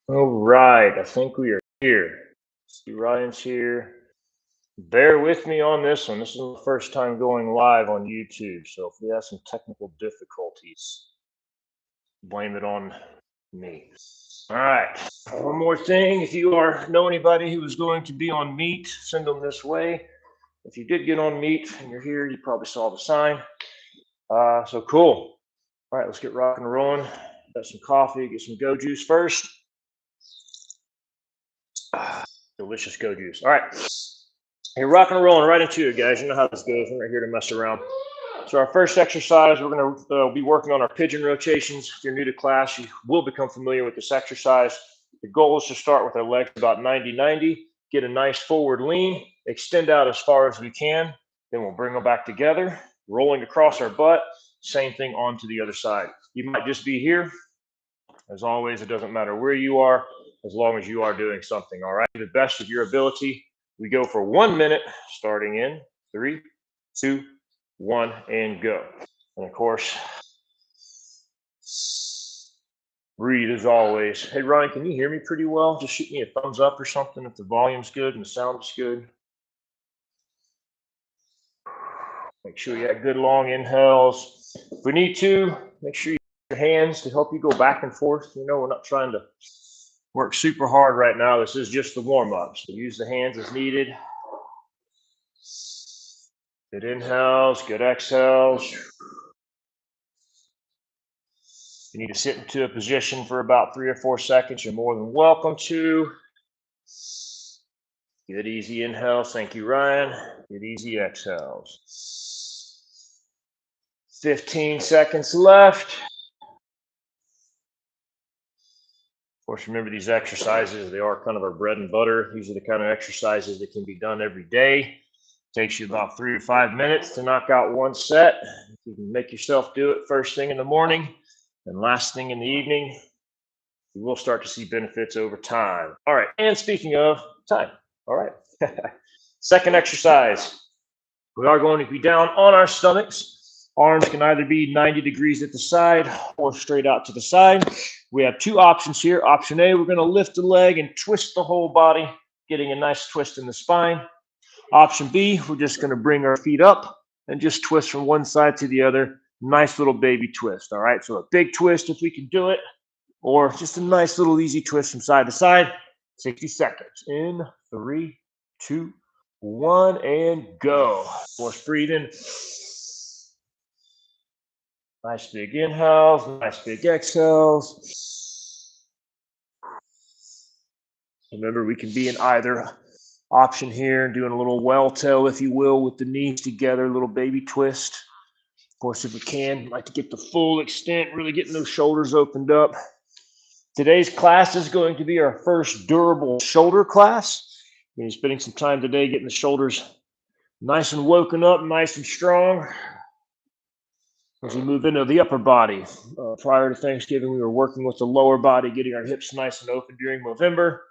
All right, I think we are here. See, Ryan's here. Bear with me on this one. This is the first time going live on YouTube, so if we have some technical difficulties, blame it on me. All right. One more thing. If you know anybody who is going to be on Meet, send them this way. If you did get on Meet and you're here, you probably saw the sign. So cool. All right, let's get rocking and rolling. Got some coffee. Get some Go Juice first. Delicious Go Juice. All right. Hey, rocking and rolling right into it, guys. You know how this goes. We're not here to mess around. So our first exercise, we're going to be working on our pigeon rotations. If you're new to class, you will become familiar with this exercise. The goal is to start with our legs about 90-90, get a nice forward lean, extend out as far as we can. Then we'll bring them back together, rolling across our butt. Same thing onto the other side. You might just be here. As always, it doesn't matter where you are, as long as you are doing something, all right? The best of your ability. We go for 1 minute, starting in 3, 2, 1, and go. And of course, breathe as always. Hey, Ryan, can you hear me pretty well? Just shoot me a thumbs up or something if the volume's good and the sound's good. Make sure you have good long inhales. If we need to, make sure you use your hands to help you go back and forth. You know, we're not trying to work super hard right now. This is just the warm-up. So use the hands as needed. Good inhales, good exhales. You need to sit into a position for about 3 or 4 seconds. You're more than welcome to. Good easy inhales. Thank you, Ryan. Good easy exhales. 15 seconds left. Of course, remember these exercises, they are kind of our bread and butter. These are the kind of exercises that can be done every day. Takes you about 3 to 5 minutes to knock out one set. You can make yourself do it first thing in the morning and last thing in the evening. You will start to see benefits over time. All right, and speaking of time, all right. Second exercise, we are going to be down on our stomachs. Arms can either be 90 degrees at the side or straight out to the side. We have two options here. Option A, we're going to lift the leg and twist the whole body, getting a nice twist in the spine. Option B, we're just going to bring our feet up and just twist from one side to the other. Nice little baby twist. All right, so a big twist if we can do it, or just a nice little easy twist from side to side. 60 seconds. In 3, 2, 1, and go. Force breathe in. Nice big inhales, nice big exhales. Remember, we can be in either option here, doing a little well tail, if you will, with the knees together, a little baby twist. Of course, if we can, like to get the full extent, really getting those shoulders opened up. Today's class is going to be our first durable shoulder class. We're spending some time today getting the shoulders nice and woken up, nice and strong. As we move into the upper body, prior to Thanksgiving, we were working with the lower body, getting our hips nice and open during November.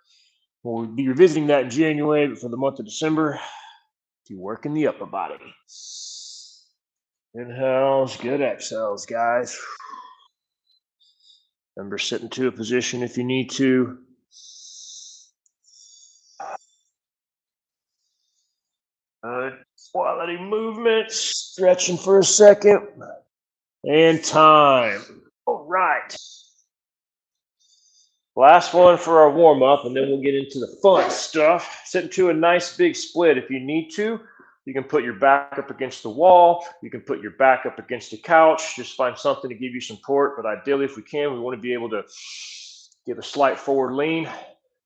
We'll be revisiting that in January, but for the month of December, to work in the upper body. Inhales, good exhales, guys. Remember, sit into a position if you need to. Good quality movement. Stretching for a second. And time. All right. Last one for our warm-up, and then we'll get into the fun stuff. Sit into a nice big split if you need to. You can put your back up against the wall. You can put your back up against the couch. Just find something to give you support. But ideally, if we can, we want to be able to give a slight forward lean.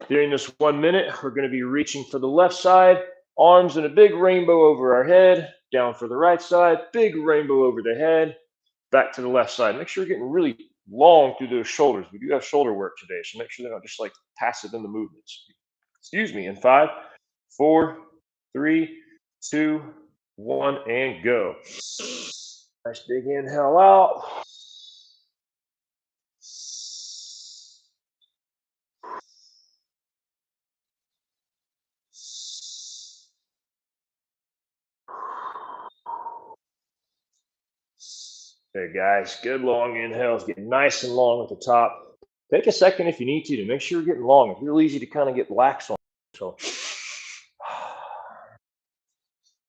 During this 1 minute, we're going to be reaching for the left side, arms in a big rainbow over our head, down for the right side, big rainbow over the head, back to the left side. Make sure you're getting really long through those shoulders. We do have shoulder work today, so make sure they're not just like passive in the movements. Excuse me. In 5, 4, 3, 2, 1, and go. Nice big inhale out. There, guys. Good long inhales. Get nice and long at the top. Take a second if you need to make sure you're getting long. It's real easy to kind of get lax on. So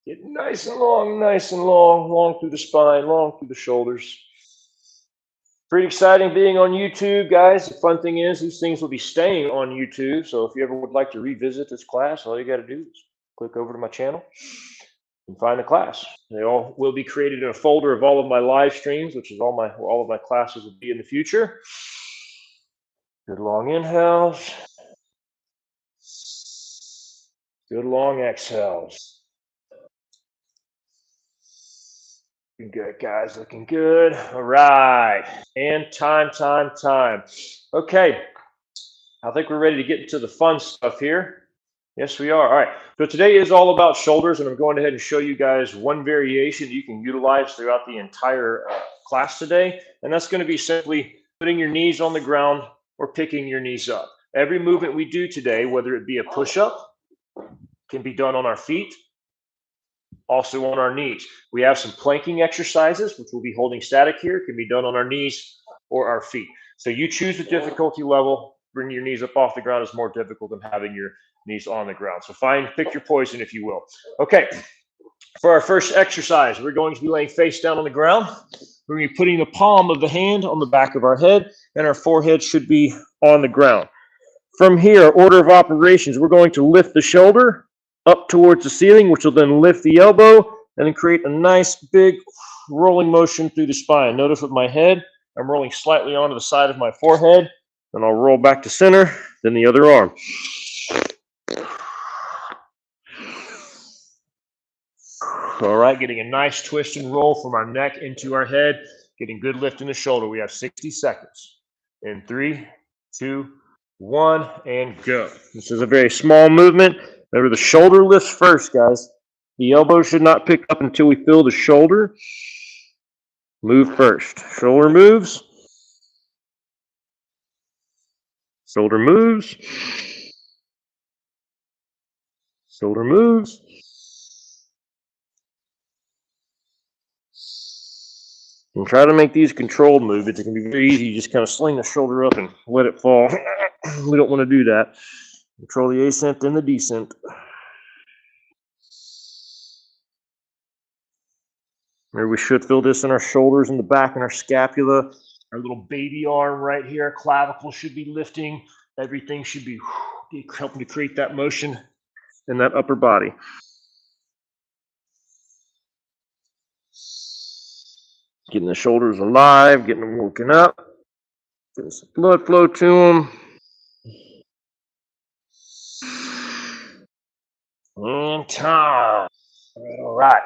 get nice and long, long through the spine, long through the shoulders. Pretty exciting being on YouTube, guys. The fun thing is these things will be staying on YouTube. So if you ever would like to revisit this class, all you got to do is click over to my channel and find the class. They all will be created in a folder of all of my live streams, which is all of my classes will be in the future. Good long inhales. Good long exhales. Looking good, guys. Looking good. All right. And time. Okay. I think we're ready to get into the fun stuff here. Yes, we are. All right. So today is all about shoulders, and I'm going ahead and show you guys one variation you can utilize throughout the entire class today. And that's going to be simply putting your knees on the ground or picking your knees up. Every movement we do today, whether it be a push-up, can be done on our feet, also on our knees. We have some planking exercises, which we'll be holding static here, can be done on our knees or our feet. So you choose the difficulty level. Bringing your knees up off the ground is more difficult than having your knees on the ground. So pick your poison, if you will. Okay, for our first exercise, we're going to be laying face down on the ground. We're going to be putting the palm of the hand on the back of our head, and our forehead should be on the ground. From here, order of operations, we're going to lift the shoulder up towards the ceiling, which will then lift the elbow and then create a nice big rolling motion through the spine. Notice with my head, I'm rolling slightly onto the side of my forehead, and I'll roll back to center, then the other arm. All right, getting a nice twist and roll from our neck into our head, getting good lift in the shoulder. We have 60 seconds. In 3, 2, 1, and go. This is a very small movement. Remember, the shoulder lifts first, guys. The elbow should not pick up until we feel the shoulder move first. Shoulder moves. Shoulder moves. Shoulder moves. And try to make these controlled movements. It can be very easy. You just kind of sling the shoulder up and let it fall. We don't want to do that. Control the ascent and the descent. Remember, we should feel this in our shoulders and the back and our scapula. Our little baby arm right here, our clavicle should be lifting. Everything should be helping to create that motion in that upper body. Getting the shoulders alive, getting them woken up, getting some blood flow to them. And time. All right.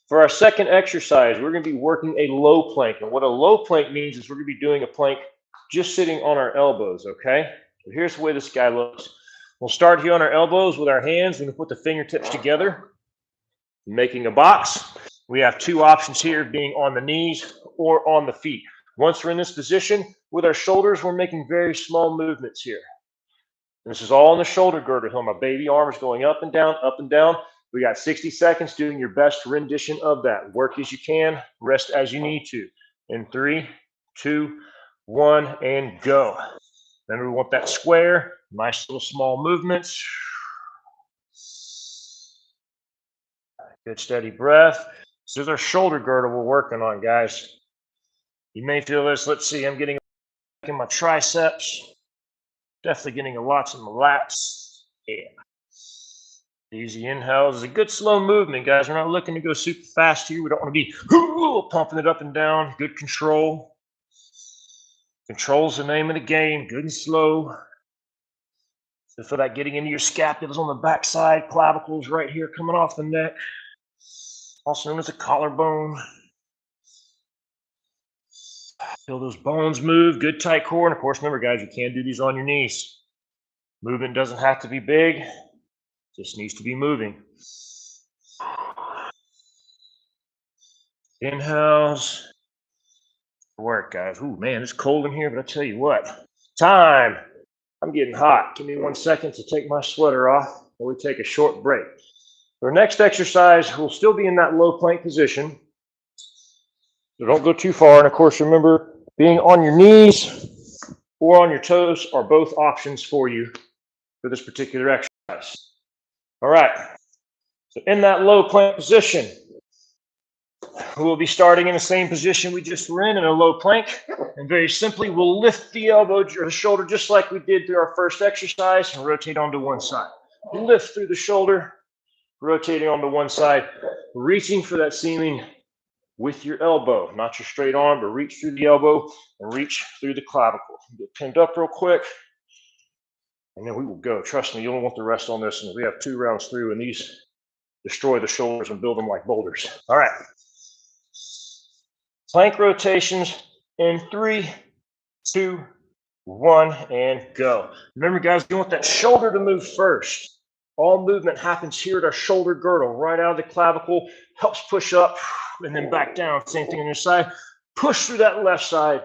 For our second exercise, we're going to be working a low plank. And what a low plank means is we're going to be doing a plank just sitting on our elbows, okay? So here's the way this guy looks. We'll start here on our elbows with our hands and put the fingertips together, making a box. We have two options here, being on the knees or on the feet. Once we're in this position, with our shoulders, we're making very small movements here. And this is all in the shoulder girdle here. My baby arm is going up and down, up and down. We got 60 seconds doing your best rendition of that. Work as you can, rest as you need to. In 3, 2, 1, and go. Remember, we want that square, nice little small movements. Good steady breath. This is our shoulder girdle we're working on, guys. You may feel this. Let's see, I'm getting in my triceps. Definitely getting a lot in my lats. Yeah. Easy inhales is a good slow movement, guys. We're not looking to go super fast here. We don't want to be pumping it up and down. Good control. Control's the name of the game. Good and slow. So for that, getting into your scapulas on the backside, clavicles right here coming off the neck, also known as a collarbone. Feel those bones move. Good tight core. And of course, remember, guys, you can do these on your knees. Movement doesn't have to be big. Just needs to be moving. Inhales. Work, guys. Ooh, man, it's cold in here, but I tell you what. Time. I'm getting hot. Give me 1 second to take my sweater off while we take a short break. For our next exercise, we'll still be in that low plank position. So don't go too far. And of course, remember, being on your knees or on your toes are both options for you for this particular exercise. All right, so in that low plank position, we'll be starting in the same position we just were in a low plank. And very simply, we'll lift the elbow or the shoulder just like we did through our first exercise and rotate onto one side. Lift through the shoulder, rotating onto one side, reaching for that ceiling with your elbow, not your straight arm, but reach through the elbow and reach through the clavicle. Get pinned up real quick, and then we will go. Trust me, you don't want the rest on this. And we have 2 rounds through, and these destroy the shoulders and build them like boulders. All right. Plank rotations in 3, 2, 1, and go. Remember, guys, you want that shoulder to move first. All movement happens here at our shoulder girdle, right out of the clavicle, helps push up and then back down. Same thing on your side. Push through that left side.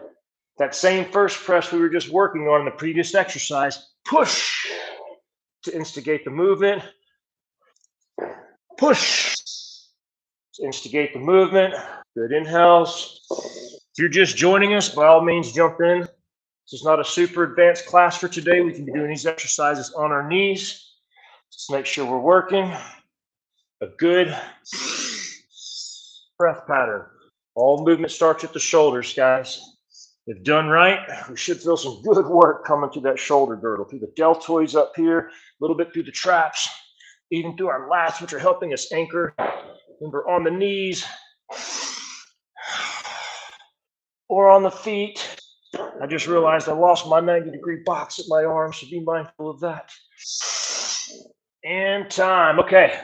That same first press we were just working on in the previous exercise. Push to instigate the movement. Push to instigate the movement. Good inhales. If you're just joining us, by all means, jump in. This is not a super advanced class for today. We can be doing these exercises on our knees. Just make sure we're working a good breath pattern. All movement starts at the shoulders, guys. If done right, we should feel some good work coming through that shoulder girdle, through the deltoids up here, a little bit through the traps, even through our lats, which are helping us anchor. Remember, on the knees or on the feet. I just realized I lost my 90-degree box at my arm, so be mindful of that. And time. Okay.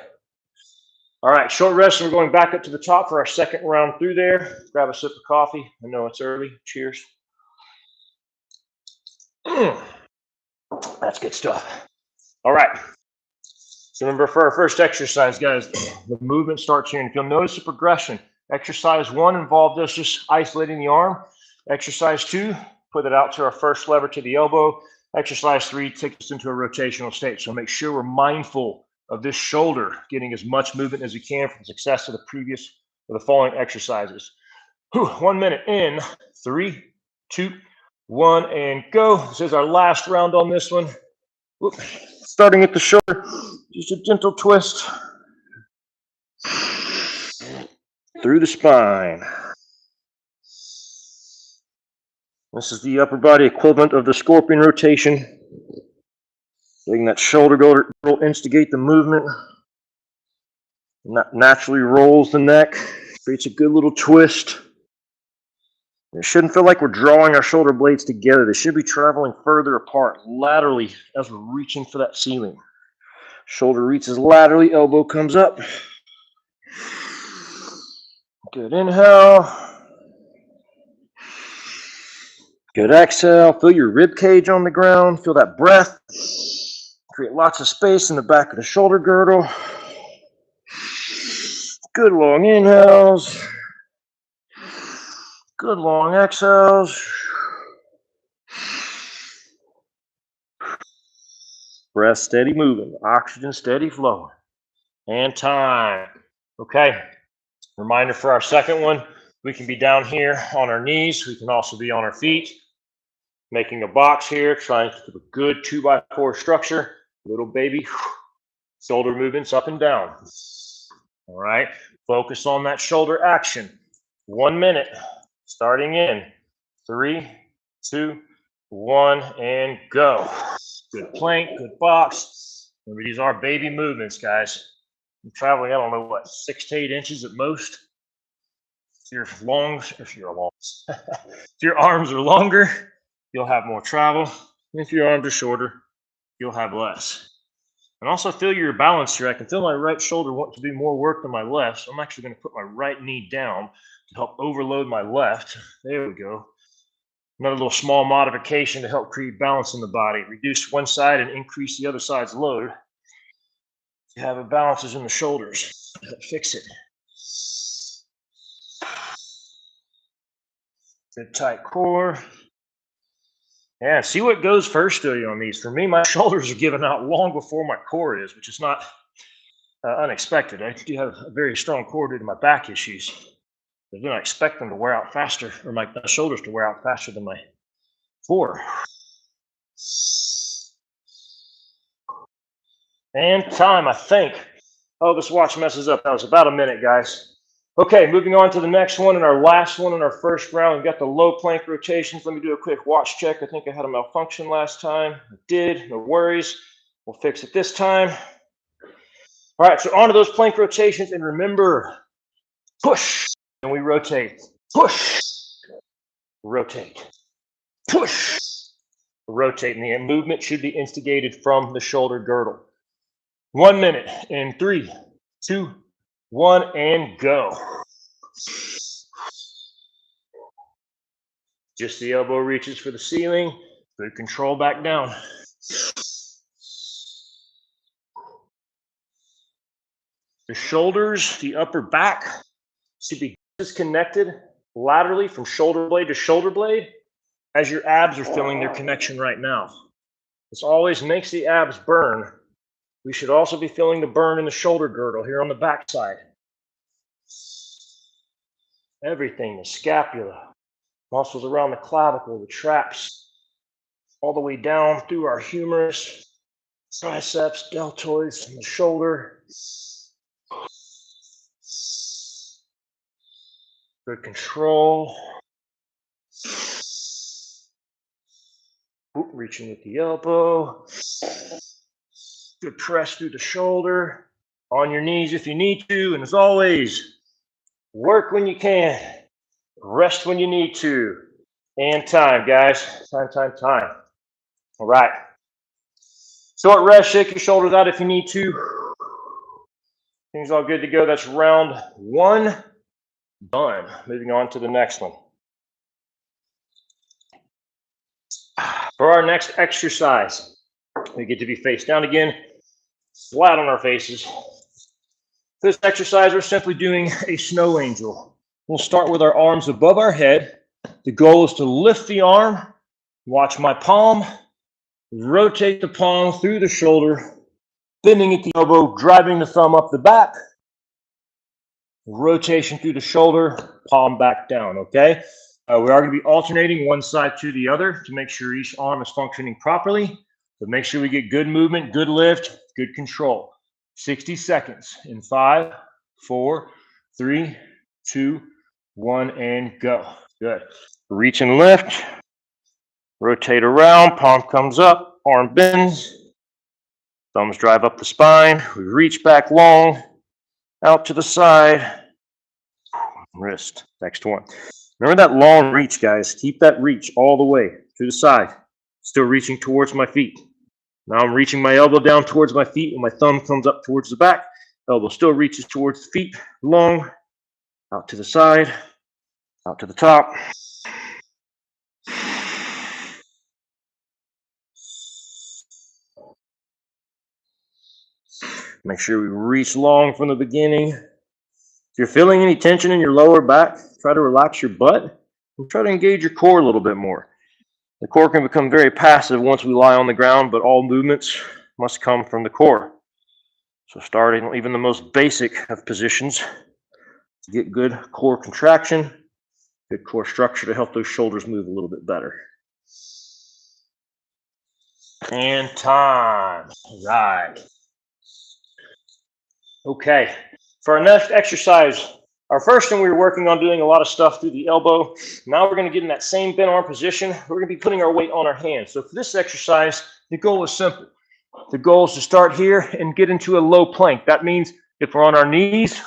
All right, short rest, and we're going back up to the top for our second round through there. Grab a sip of coffee. I know it's early. Cheers. That's good stuff. All right. So remember, for our first exercise, guys, the movement starts here. And if you'll notice the progression, exercise 1 involved us just isolating the arm. Exercise 2, put it out to our first lever to the elbow. Exercise 3 takes us into a rotational state. So make sure we're mindful of this shoulder, getting as much movement as we can for the success of the following exercises. 1 minute in, 3, 2, 1, and go. This is our last round on this one. Starting at the shoulder, just a gentle twist through the spine. This is the upper body equivalent of the scorpion rotation. Letting that shoulder girdle instigate the movement. And that naturally rolls the neck, creates a good little twist. It shouldn't feel like we're drawing our shoulder blades together. They should be traveling further apart laterally as we're reaching for that ceiling. Shoulder reaches laterally, elbow comes up. Good inhale. Good exhale. Feel your rib cage on the ground. Feel that breath. Create lots of space in the back of the shoulder girdle. Good long inhales. Good long exhales. Breath steady moving. Oxygen steady flowing. And time. Okay. Reminder for our second one. We can be down here on our knees. We can also be on our feet. Making a box here. Trying to keep a good 2x4 structure. Little baby. Shoulder movements up and down. All right. Focus on that shoulder action. 1 minute. Starting in 3, 2, 1, and go. Good plank, good box. Remember, these are baby movements, guys. I'm traveling, I don't know what, 6 to 8 inches at most. If your arms are longer, you'll have more travel. If your arms are shorter, you'll have less. And also feel your balance here. I can feel my right shoulder want to do more work than my left, so I'm actually going to put my right knee down to help overload my left. There we go. Another little small modification to help create balance in the body. Reduce one side and increase the other side's load. You have imbalances in the shoulders. Fix it. Good tight core. Yeah, see what goes first on these. For me, my shoulders are giving out long before my core is, which is not unexpected. I do have a very strong core due to my back issues. Then I expect them to wear out faster, or my shoulders to wear out faster than my core. And time, I think. Oh, this watch messes up. That was about a minute, guys. Okay, moving on to the next one and our last one in our first round. We've got the low plank rotations. Let me do a quick watch check. I think I had a malfunction last time. I did, no worries. We'll fix it this time. All right, so on to those plank rotations, and remember, push, and we rotate. Push, rotate, push, rotate. And the movement should be instigated from the shoulder girdle. 1 minute in 3, 2, 1, and go. Just the elbow reaches for the ceiling. Good control back down. The shoulders, the upper back should be disconnected laterally from shoulder blade to shoulder blade as your abs are feeling their connection right now. This always makes the abs burn. We should also be feeling the burn in the shoulder girdle here on the back side. Everything, the scapula, muscles around the clavicle, the traps, all the way down through our humerus, triceps, deltoids, and the shoulder. Good control. Oop, reaching with the elbow. Good press through the shoulder. On your knees if you need to. And as always, work when you can. Rest when you need to. And time, guys. Time. All right. Short rest. Shake your shoulders out if you need to. Things all good to go. That's round 1. Done. Moving on to the next one. For our next exercise, we get to be face down again, flat on our faces. For this exercise, we're simply doing a snow angel. We'll start with our arms above our head. The goal is to lift the arm, watch my palm, rotate the palm through the shoulder, bending at the elbow, driving the thumb up the back, rotation through the shoulder, palm back down, okay? We are going to be alternating one side to the other to make sure each arm is functioning properly. But make sure we get good movement, good lift, good control. 60 seconds in 5, 4, 3, 2, 1, and go. Good. Reach and lift. Rotate around, palm comes up, arm bends. Thumbs drive up the spine. We reach back long, out to the side. Wrist. Next one. Remember that long reach, guys. Keep that reach all the way to the side. Still reaching towards my feet. Now I'm reaching my elbow down towards my feet and my thumb comes up towards the back. Elbow still reaches towards the feet. Long. Out to the side. Out to the top. Make sure we reach long from the beginning. If you're feeling any tension in your lower back, try to relax your butt and try to engage your core a little bit more. The core can become very passive once we lie on the ground, but all movements must come from the core. So starting even the most basic of positions to get good core contraction, good core structure to help those shoulders move a little bit better. And time. All right. Okay. For our next exercise, our first one we were working on doing a lot of stuff through the elbow. Now we're going to get in that same bent arm position. We're going to be putting our weight on our hands. So for this exercise, the goal is simple. The goal is to start here and get into a low plank. That means if we're on our knees,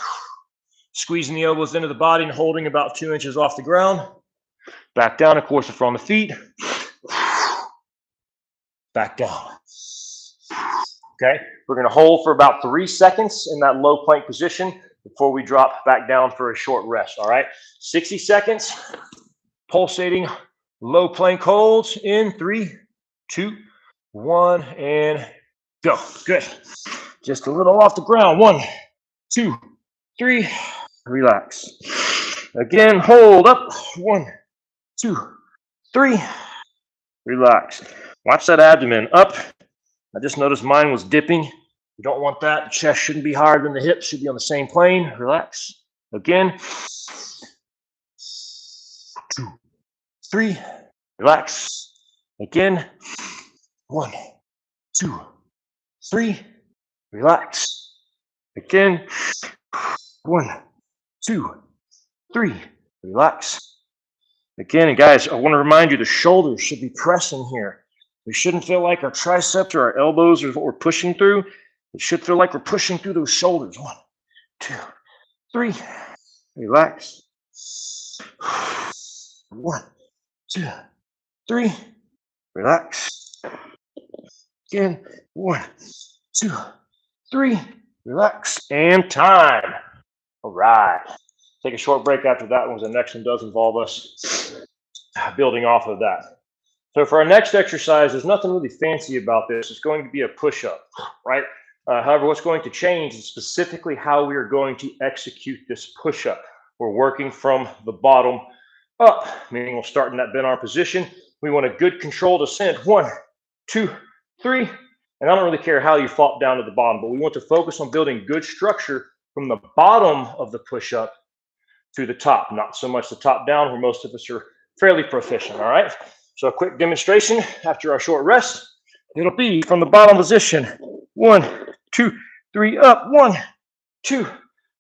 squeezing the elbows into the body and holding about 2 inches off the ground. Back down, of course, if we're on the feet. Back down. Okay, we're going to hold for about 3 seconds in that low plank position before we drop back down for a short rest, all right? 60 seconds, pulsating low plank holds in 3, 2, 1, and go. Good. Just a little off the ground. 1, 2, 3, relax. Again, hold up. 1, 2, 3, relax. Watch that abdomen up. I just noticed mine was dipping. You don't want that. The chest shouldn't be higher than the hips. Should be on the same plane. Relax. Again. 2, 3. Relax. Again. 1, 2, 3. Relax. Again. 1, 2, 3. Relax. Again, and guys, I want to remind you the shoulders should be pressing here. We shouldn't feel like our triceps or our elbows are what we're pushing through. It should feel like we're pushing through those shoulders. 1, 2, 3. Relax. 1, 2, 3. Relax. Again. 1, 2, 3. Relax. And time. All right. Take a short break after that one, because the next one does involve us building off of that. So for our next exercise, there's nothing really fancy about this. It's going to be a push-up, right? However, what's going to change is specifically how we are going to execute this push-up. We're working from the bottom up, meaning we'll start in that bent arm position. We want a good controlled ascent. 1, 2, 3. And I don't really care how you fall down to the bottom, but we want to focus on building good structure from the bottom of the push-up to the top, not so much the top down, where most of us are fairly proficient. All right. So a quick demonstration after our short rest. It'll be from the bottom position. 1, 2, 3, up. 1, 2,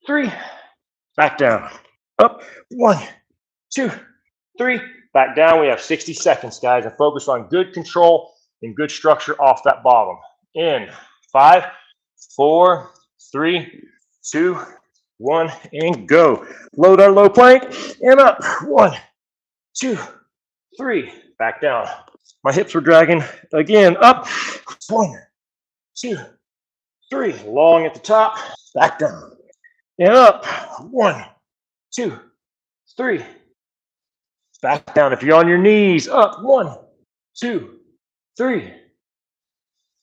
3. Back down. Up. 1, 2, 3. Back down. We have 60 seconds, guys, and focus on good control and good structure off that bottom. In 5, 4, 3, 2, 1, and go. Load our low plank and up. 1, 2, 3. Back down. My hips were dragging again. Up. 1, 2, 3. Long at the top. Back down. And up. 1, 2, 3. Back down. If you're on your knees, up. 1, 2, 3.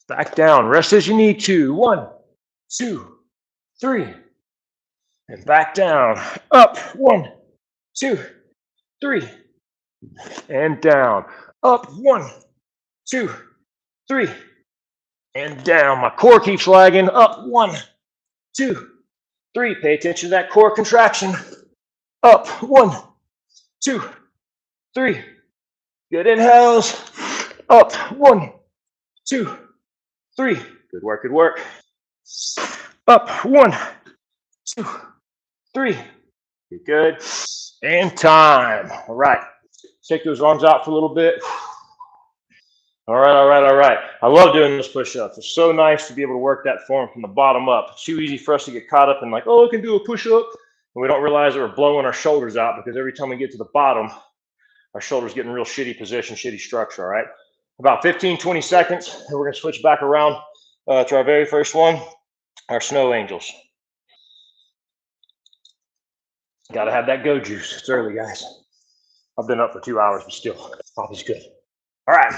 Back down. Rest as you need to. 1, 2, 3. And back down. Up. 1, 2, 3. And down. Up. 1, 2, 3. And down. My core keeps lagging. Up. 1, 2, 3. Pay attention to that core contraction. Up. 1, 2, 3. Good inhales. Up. 1, 2, 3. Good work. Good work. Up. 1, 2, 3. You're good. And time. All right. Take those arms out for a little bit. All right, all right, all right. I love doing those push-ups. It's so nice to be able to work that form from the bottom up. It's too easy for us to get caught up in like, oh, I can do a push-up. And we don't realize that we're blowing our shoulders out, because every time we get to the bottom, our shoulders get in real shitty position, shitty structure, all right? About 15, 20 seconds, and we're going to switch back around to our very first one, our snow angels. Got to have that go juice. It's early, guys. I've been up for 2 hours, but still, coffee's good. All right.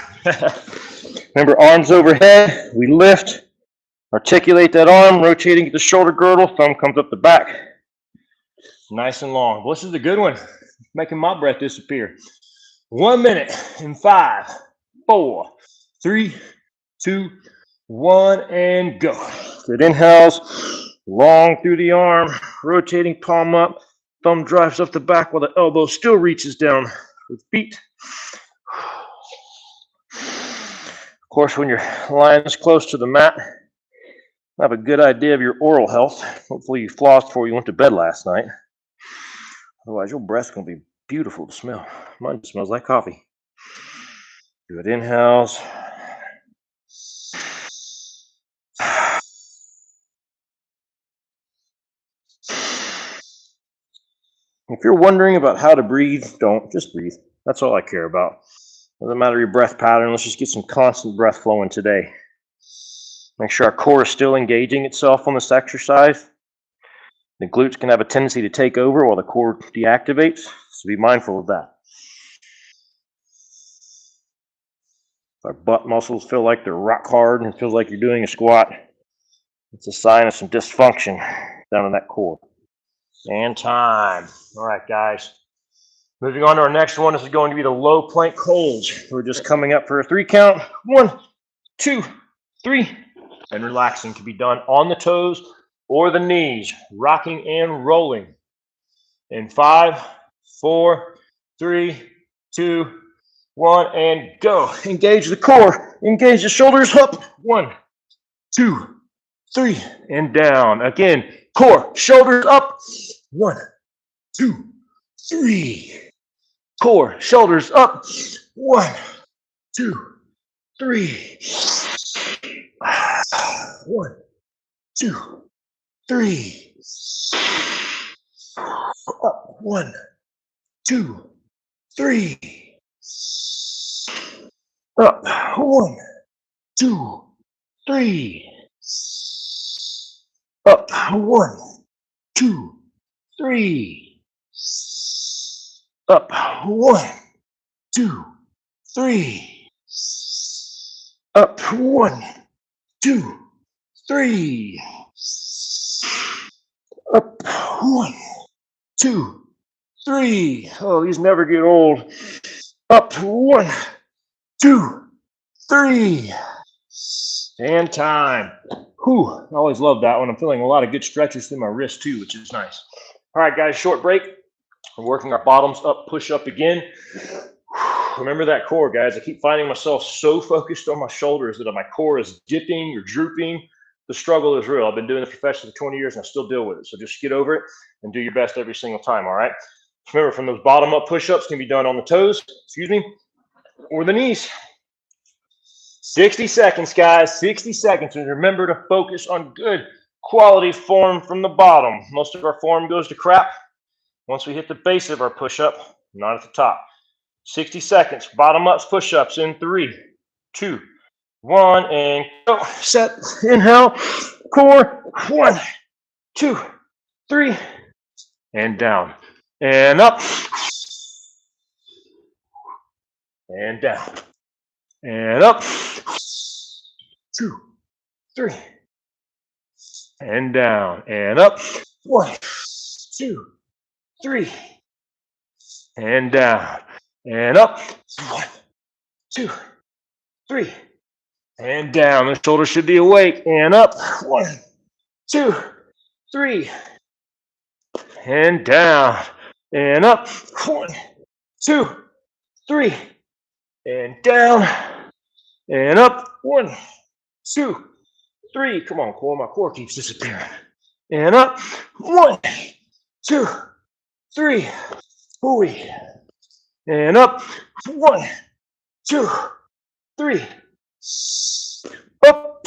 Remember, arms overhead. We lift, articulate that arm, rotating the shoulder girdle. Thumb comes up the back. Nice and long. Well, this is a good one. Making my breath disappear. 1 minute in 5, 4, 3, 2, 1, and go. Good inhales. Long through the arm, rotating palm up. Thumb drives up the back while the elbow still reaches down with feet. Of course, when you're lying this close to the mat, you have a good idea of your oral health. Hopefully you flossed before you went to bed last night. Otherwise, your breath's going to be beautiful to smell. Mine smells like coffee. Good inhales. If you're wondering about how to breathe, don't. Just breathe. That's all I care about. Doesn't matter your breath pattern. Let's just get some constant breath flowing today. Make sure our core is still engaging itself on this exercise. The glutes can have a tendency to take over while the core deactivates, so be mindful of that. If our butt muscles feel like they're rock hard and it feels like you're doing a squat, it's a sign of some dysfunction down in that core. And time. All right, guys. Moving on to our next one. This is going to be the low plank holds. We're just coming up for a 3 count. 1, 2, 3. And relaxing can be done on the toes or the knees, rocking and rolling. In 5, 4, 3, 2, 1, and go. Engage the core. engage the shoulders, up, 1, 2, 3, and down. Again, core, shoulders up, 1, 2, 3. Core, shoulders up, 1, 2, 3. 1, 2, 3. Up, 1, 2, 3. Up, 1, 2, 3. Up, 1, 2, 3. Up, 1, 2, 3. Up, 1, 2, 3. Up, 1, 2, 3. Oh, these never get old. Up, 1, 2, 3. And time. Whew, I always love that one. I'm feeling a lot of good stretches through my wrist too, which is nice. All right, guys, short break. We're working our bottoms up, push up again. Remember that core, guys. I keep finding myself so focused on my shoulders that my core is dipping or drooping. The struggle is real. I've been doing this professionally for 20 years and I still deal with it. So just get over it and do your best every single time, all right? Remember, from those bottom up push-ups can be done on the toes, or the knees. 60 seconds, guys, 60 seconds. And remember to focus on good quality form from the bottom. Most of our form goes to crap once we hit the base of our push-up, not at the top. 60 seconds, bottom ups, push-ups in 3, 2, 1, and go. Set, inhale, core, 1, 2, 3, and down, and up, and down, and up, 2, 3, and down, and up, 1, 2, 3, and down, and up, 1, 2, 3, and down. The shoulders should be awake, and up, 1, 2, 3, and down, and up, 1, 2, 3, and down, and up, 1, 2, 3. Come on, core. My core keeps disappearing. And up, 1, 2, 3. Hooey. And up, 1, 2, 3. Up.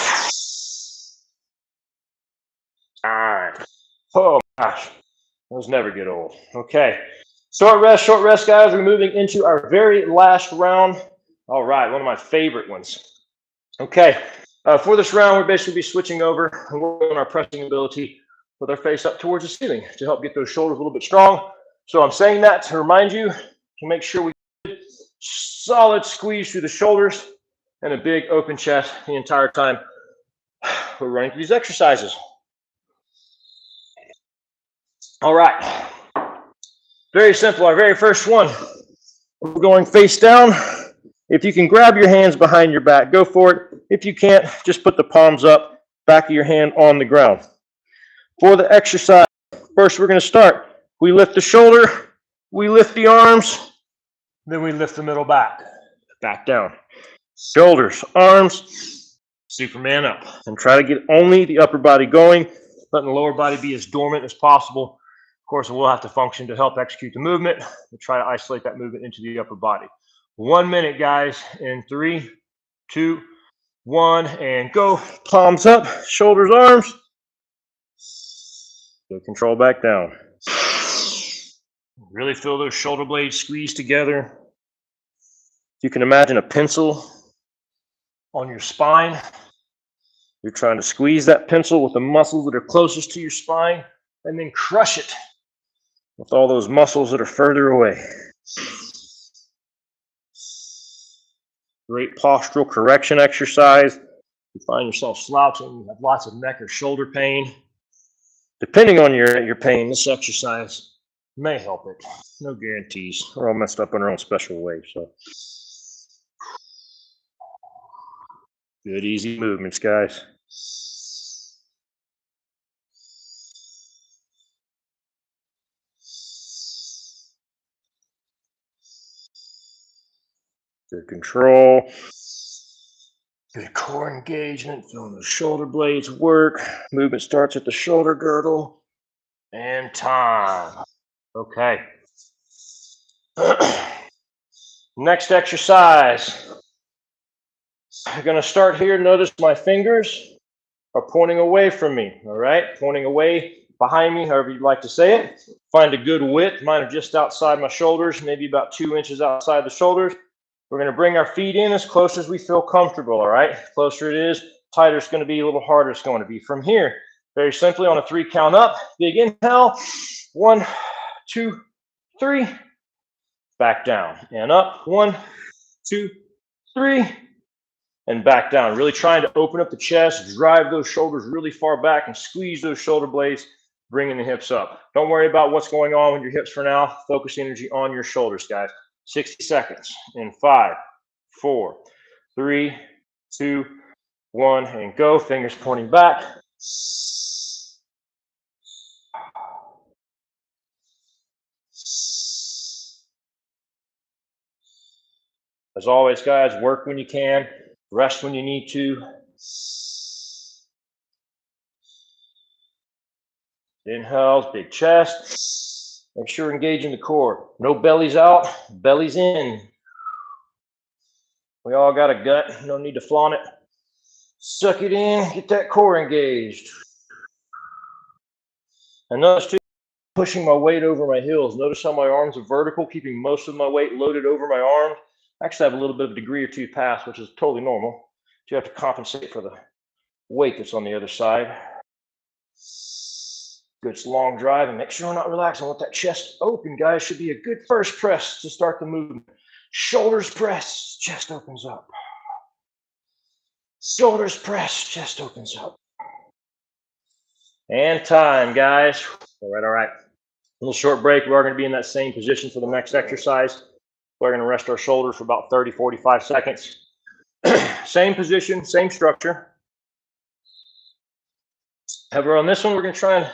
All right. Oh my gosh, those never get old. Okay. Short rest, guys. We're moving into our very last round. All right, one of my favorite ones. Okay, for this round, we'll basically be switching over and working on our pressing ability with our face up towards the ceiling to help get those shoulders a little bit strong. So I'm saying that to remind you to make sure we get solid squeeze through the shoulders and a big open chest the entire time we're running through these exercises. All right, very simple. Our very first one, we're going face down. If you can grab your hands behind your back, go for it. If you can't, just put the palms up, back of your hand on the ground. For the exercise, first we're going to start. We lift the shoulder, we lift the arms, then we lift the middle back down. Shoulders, arms, Superman up. And try to get only the upper body going, letting the lower body be as dormant as possible. Of course, it will have to function to help execute the movement. We'll try to isolate that movement into the upper body. 1 minute, guys, in 3, 2, 1, and go. Palms up, shoulders, arms. Good control back down. Really feel those shoulder blades squeeze together. You can imagine a pencil on your spine. You're trying to squeeze that pencil with the muscles that are closest to your spine and then crush it with all those muscles that are further away. Great postural correction exercise. You find yourself slouching, you have lots of neck or shoulder pain. Depending on your pain, this exercise may help it. No guarantees. We're all messed up in our own special way. So, good, easy movements, guys. Good control. Good core engagement, feeling the shoulder blades work. Movement starts at the shoulder girdle. And time. Okay. Next exercise. I'm going to start here. Notice my fingers are pointing away from me, all right? Pointing away behind me, however you'd like to say it. Find a good width. Mine are just outside my shoulders, maybe about 2 inches outside the shoulders. We're going to bring our feet in as close as we feel comfortable, all right? Closer it is, tighter it's going to be, a little harder it's going to be. From here, very simply on a 3 count up, big inhale, 1, 2, 3, back down, and up, 1, 2, 3, and back down. Really trying to open up the chest, drive those shoulders really far back, and squeeze those shoulder blades, bringing the hips up. Don't worry about what's going on with your hips for now. Focus energy on your shoulders, guys. 60 seconds in 5, 4, 3, 2, 1, and go. Fingers pointing back. As always, guys, work when you can, rest when you need to. Inhales, big chest. Make sure you're engaging the core. No bellies out, bellies in. We all got a gut, no need to flaunt it. Suck it in, get that core engaged. And notice too, pushing my weight over my heels. Notice how my arms are vertical, keeping most of my weight loaded over my arms. I actually have a little bit of a degree or two pass, which is totally normal. You have to compensate for the weight that's on the other side. Good long drive, and make sure we're not relaxing. I want that chest open, guys. Should be a good first press to start the movement. Shoulders press, chest opens up. Shoulders press, chest opens up. And time, guys. All right. A little short break. We are going to be in that same position for the next exercise. We're going to rest our shoulders for about 30, 45 seconds. Same position, same structure. However, on this one, we're going to try and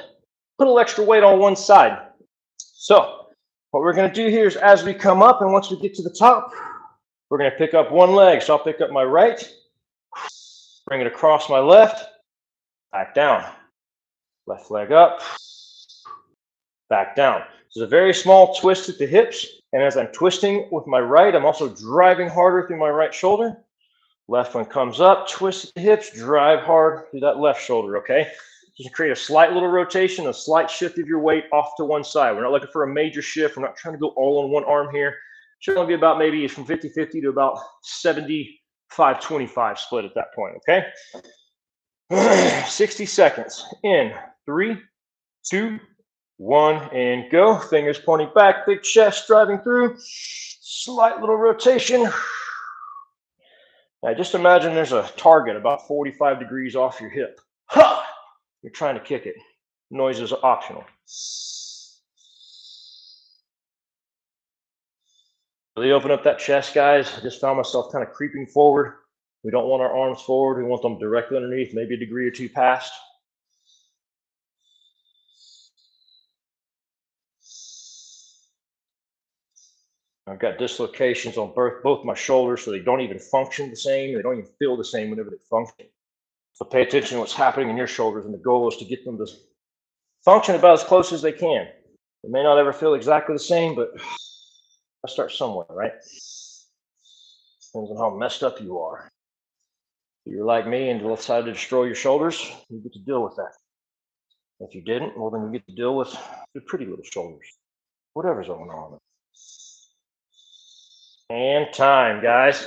put a little extra weight on one side. So what we're going to do here is as we come up, and once we get to the top, we're going to pick up one leg. So I'll pick up my right, bring it across my left, back down. Left leg up, back down. This is a very small twist at the hips. And as I'm twisting with my right, I'm also driving harder through my right shoulder. Left one comes up, twist at the hips, drive hard through that left shoulder, okay? Just create a slight little rotation, a slight shift of your weight off to one side. We're not looking for a major shift. We're not trying to go all on one arm here. Should only be about maybe from 50-50 to about 75-25 split at that point, okay? 60 seconds in 3, 2, 1, and go. Fingers pointing back, big chest driving through. Slight little rotation. Now just imagine there's a target about 45 degrees off your hip. Ha! You're trying to kick it. Noise is optional. Really open up that chest, guys. I just found myself kind of creeping forward. We don't want our arms forward. We want them directly underneath, maybe a degree or two past. I've got dislocations on both my shoulders, so they don't even function the same. They don't even feel the same whenever they function. So pay attention to what's happening in your shoulders, and the goal is to get them to function about as close as they can. They may not ever feel exactly the same, but I start somewhere, right? Depends on how messed up you are. If you're like me and decided to destroy your shoulders, you get to deal with that. If you didn't, well, then you get to deal with your pretty little shoulders, whatever's going on. And time, guys.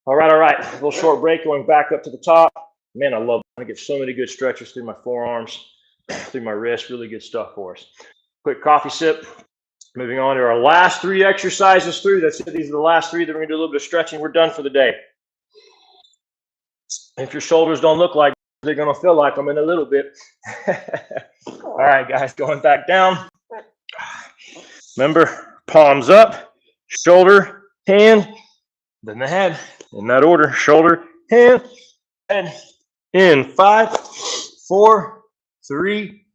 All right. A little short break, going back up to the top. Man, I love it. I get so many good stretches through my forearms, through my wrists. Really good stuff for us. Quick coffee sip. Moving on to our last 3 exercises through. That's it. These are the last 3 that we're going to do a little bit of stretching. We're done for the day. If your shoulders don't look like they're going to feel like them in a little bit. All right, guys, going back down. Remember, palms up, shoulder, hand, then the head. In that order, shoulder, hand, head. In 5, 4, 3,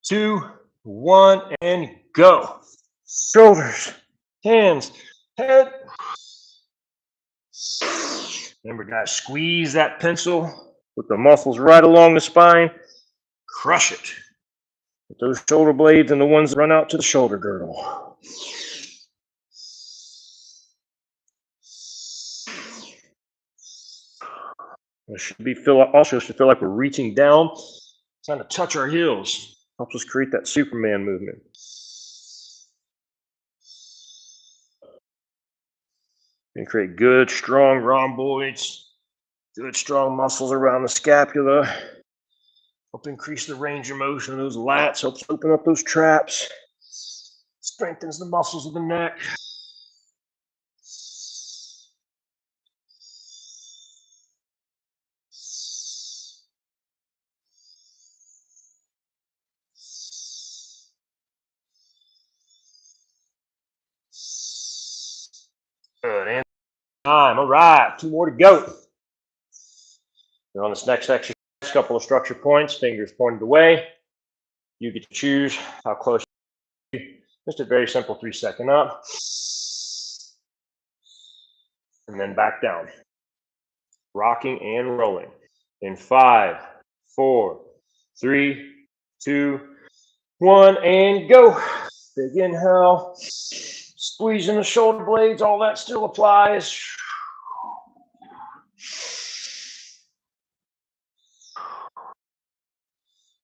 2, 1, and go. Shoulders, hands, head. Remember, guys, squeeze that pencil, put the muscles right along the spine, crush it. With those shoulder blades and the ones that run out to the shoulder girdle. It should feel like we're reaching down, trying to touch our heels. Helps us create that Superman movement. And create good, strong rhomboids, good, strong muscles around the scapula. Help increase the range of motion of those lats, helps open up those traps, strengthens the muscles of the neck. Good, and time. All right, 2 more to go. We're on this next exercise, a couple of structure points, fingers pointed away. You get to choose how close you are. Just a very simple 3-second up. And then back down. Rocking and rolling. In 5, 4, 3, 2, 1, and go. Big inhale. Squeezing the shoulder blades, all that still applies.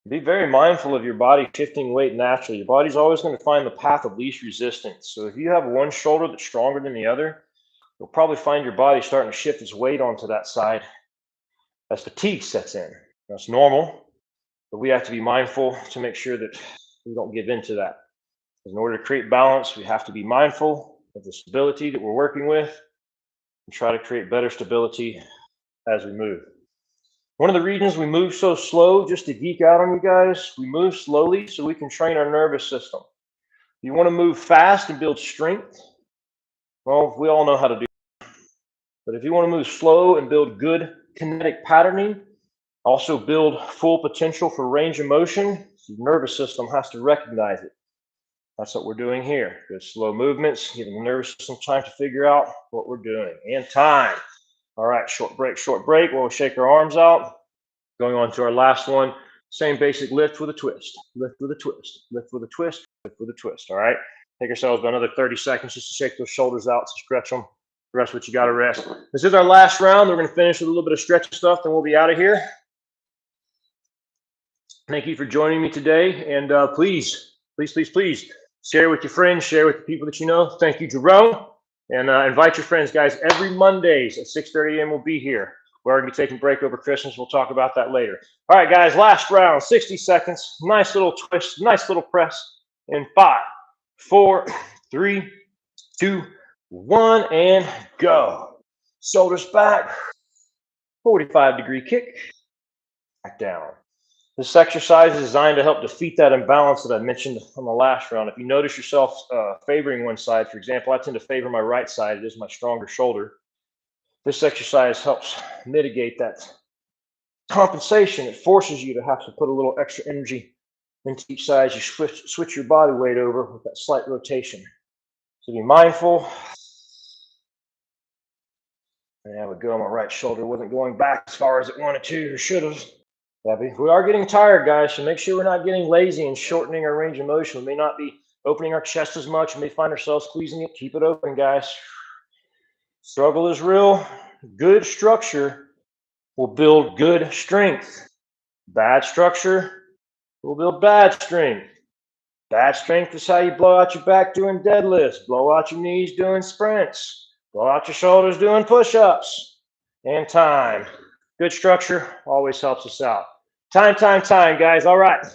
Be very mindful of your body shifting weight naturally. Your body's always going to find the path of least resistance. So if you have one shoulder that's stronger than the other, you'll probably find your body starting to shift its weight onto that side as fatigue sets in. That's normal, but we have to be mindful to make sure that we don't give in to that. In order to create balance, we have to be mindful of the stability that we're working with and try to create better stability as we move. One of the reasons we move so slow, just to geek out on you guys, we move slowly so we can train our nervous system. You want to move fast and build strength? Well, we all know how to do that. But if you want to move slow and build good kinetic patterning, also build full potential for range of motion, your nervous system has to recognize it. That's what we're doing here. Good slow movements, giving the nervous system time to figure out what we're doing. And time. All right, short break while we shake our arms out. Going on to our last one. Same basic lift with a twist. Lift with a twist. Lift with a twist. Lift with a twist. All right. Take ourselves about another 30 seconds just to shake those shoulders out, to stretch them. Rest what you got to rest. This is our last round. We're going to finish with a little bit of stretching stuff, then we'll be out of here. Thank you for joining me today. And please share with your friends, share with the people that you know. Thank you, Jerome. And invite your friends, guys. Every Mondays at 6:30 a.m. we'll be here. We're going to be taking a break over Christmas. We'll talk about that later. All right, guys, last round, 60 seconds. Nice little twist, nice little press. In 5, 4, 3, 2, 1, and go. Shoulders back. 45-degree kick. Back down. This exercise is designed to help defeat that imbalance that I mentioned on the last round. If you notice yourself favoring one side, for example, I tend to favor my right side. It is my stronger shoulder. This exercise helps mitigate that compensation. It forces you to have to put a little extra energy into each side. You switch your body weight over with that slight rotation. So be mindful. And there we go. My right shoulder wasn't going back as far as it wanted to or should have. We are getting tired, guys, so make sure we're not getting lazy and shortening our range of motion. We may not be opening our chest as much. We may find ourselves squeezing it. Keep it open, guys. Struggle is real. Good structure will build good strength. Bad structure will build bad strength. Bad strength is how you blow out your back doing deadlifts, blow out your knees doing sprints, blow out your shoulders doing push-ups. And time. Good structure always helps us out. Time, guys. All right.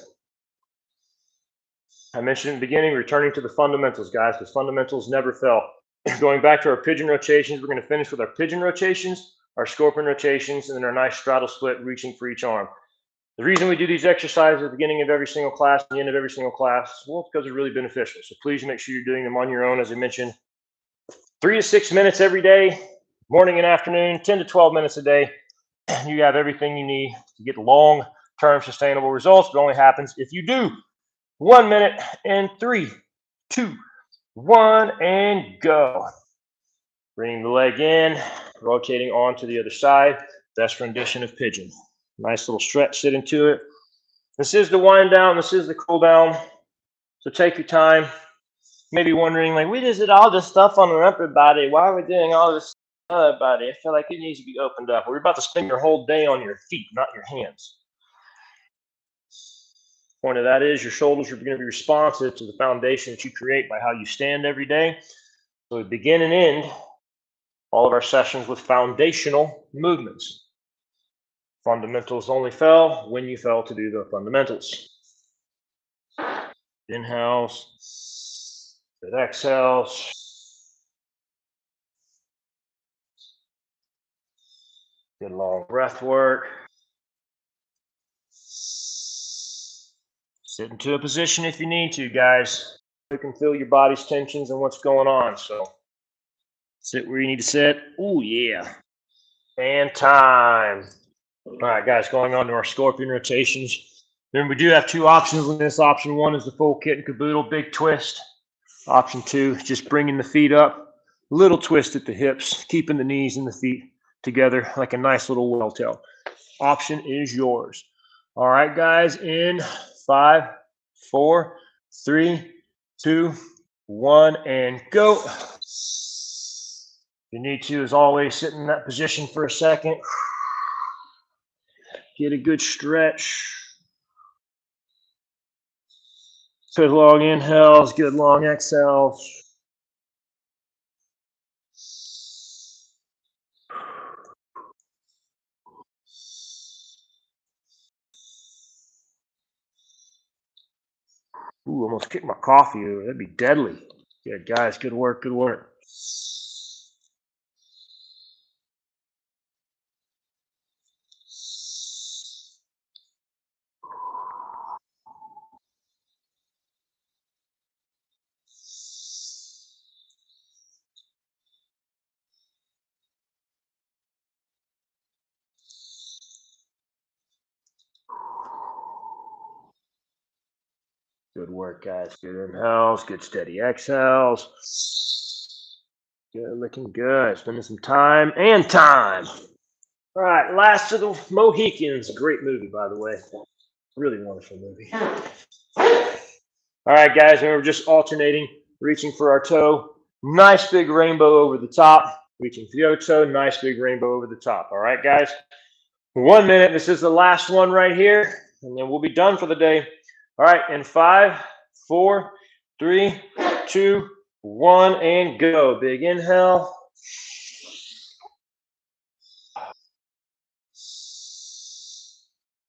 I mentioned in the beginning, returning to the fundamentals, guys, because fundamentals never fail. Going back to our pigeon rotations, we're going to finish with our pigeon rotations, our scorpion rotations, and then our nice straddle split, reaching for each arm. The reason we do these exercises at the beginning of every single class, the end of every single class, well, it's because they're really beneficial. So please make sure you're doing them on your own, as I mentioned. 3 to 6 minutes every day, morning and afternoon, 10 to 12 minutes a day. You have everything you need to get long-term sustainable results. It only happens if you do. 1 minute in 3, 2, 1, and go. Bringing the leg in, rotating on to the other side. Best rendition of pigeon. Nice little stretch, sit into it. This is the wind down. This is the cool down. So take your time. Maybe wondering, like, we just did all this stuff on our upper body. Why are we doing all this other body? I feel like it needs to be opened up. We're about to spend your whole day on your feet, not your hands. Point of that is your shoulders are going to be responsive to the foundation that you create by how you stand every day. So we begin and end all of our sessions with foundational movements. Fundamentals only fell when you fell to do the fundamentals. Inhales, good exhales. Good long breath work. Sit into a position if you need to, guys. You can feel your body's tensions and what's going on. So sit where you need to sit. Oh, yeah. And time. All right, guys, going on to our scorpion rotations. Remember, we do have two options in this. Option one is the full kit and caboodle, big twist. Option two is just bringing the feet up, little twist at the hips, keeping the knees and the feet together like a nice little whale tail. Option is yours. All right, guys, in 5, 4, 3, 2, 1, and go. If you need to, as always, sit in that position for a second. Get a good stretch. Good long inhales, good long exhales. Ooh, almost kicked my coffee over. That'd be deadly. Good, guys. Good work. Good work. Good work, guys. Good inhales, good steady exhales. Good, looking good. Spending some time and time. All right, Last of the Mohicans. Great movie, by the way. Really wonderful movie. All right, guys, and we're just alternating, reaching for our toe. Nice big rainbow over the top. Reaching for the other toe. Nice big rainbow over the top. All right, guys. 1 minute. This is the last one right here, and then we'll be done for the day. All right, in 5, 4, 3, 2, 1, and go. Big inhale.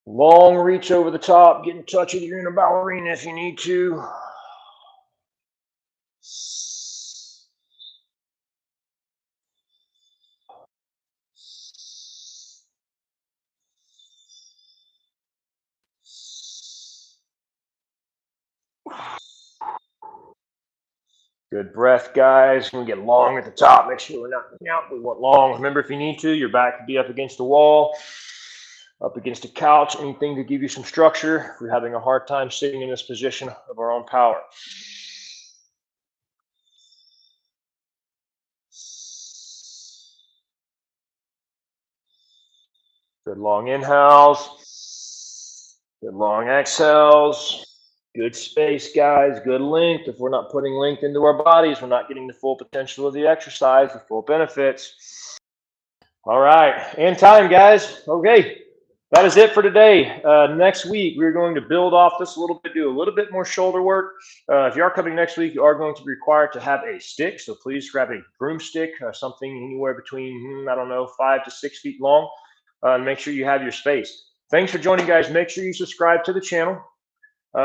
Long reach over the top. Get in touch with your inner ballerina if you need to. Good breath, guys. We're going to get long at the top. Make sure we're not out. We want long. Remember, if you need to, your back could be up against the wall, up against a couch, anything to give you some structure. If we're having a hard time sitting in this position of our own power. Good long inhales. Good long exhales. Good space, guys. Good length. If we're not putting length into our bodies, we're not getting the full potential of the exercise, the full benefits. All right. And time, guys. Okay. That is it for today. Next week, we're going to build off this a little bit, do a little bit more shoulder work. If you are coming next week, you are going to be required to have a stick. So please grab a broomstick, something anywhere between, 5 to 6 feet long. And make sure you have your space. Thanks for joining, guys. Make sure you subscribe to the channel.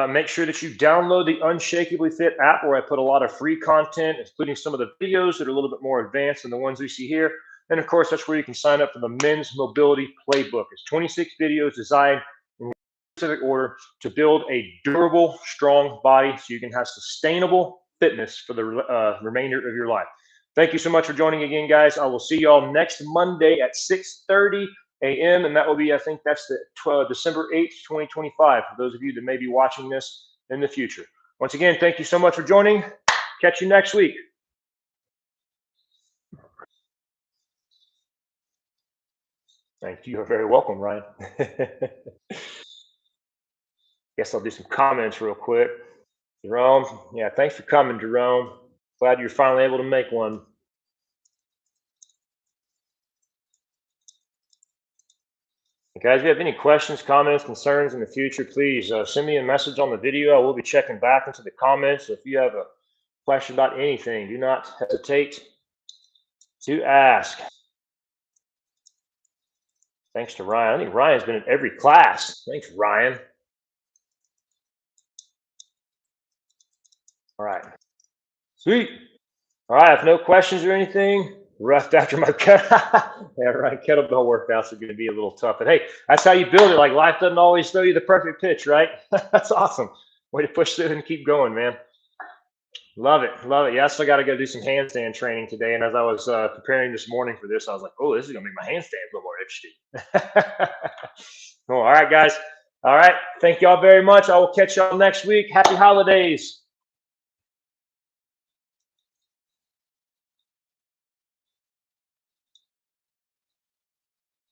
Make sure that you download the Unshakably Fit app, where I put a lot of free content, including some of the videos that are a little bit more advanced than the ones we see here. And of course, that's where you can sign up for the Men's Mobility Playbook. It's 26 videos designed in specific order to build a durable, strong body so you can have sustainable fitness for the remainder of your life. Thank you so much for joining again, guys. I will see y'all next Monday at 6:30 a.m. and that will be, I think that's the December 8th, 2025, for those of you that may be watching this in the future. Once again, thank you so much for joining. Catch you next week. Thank you. You're very welcome, Ryan. Guess I'll do some comments real quick. Jerome, yeah, thanks for coming, Jerome. Glad you're finally able to make one. Guys, if you have any questions, comments, concerns in the future, please send me a message on the video. I will be checking back into the comments. So if you have a question about anything, do not hesitate to ask. Thanks to Ryan. I think Ryan's been in every class. Thanks, Ryan. All right. Sweet. All right. If no questions or anything, rest after my yeah, right. Kettlebell workouts are going to be a little tough. But hey, that's how you build it. Like life doesn't always throw you the perfect pitch, right? That's awesome. Way to push through and keep going, man. Love it. Love it. Yeah, I still got to go do some handstand training today. And as I was preparing this morning for this, I was like, oh, this is going to make my handstand a little more interesting. Cool. All right, guys. All right. Thank y'all very much. I will catch y'all next week. Happy holidays.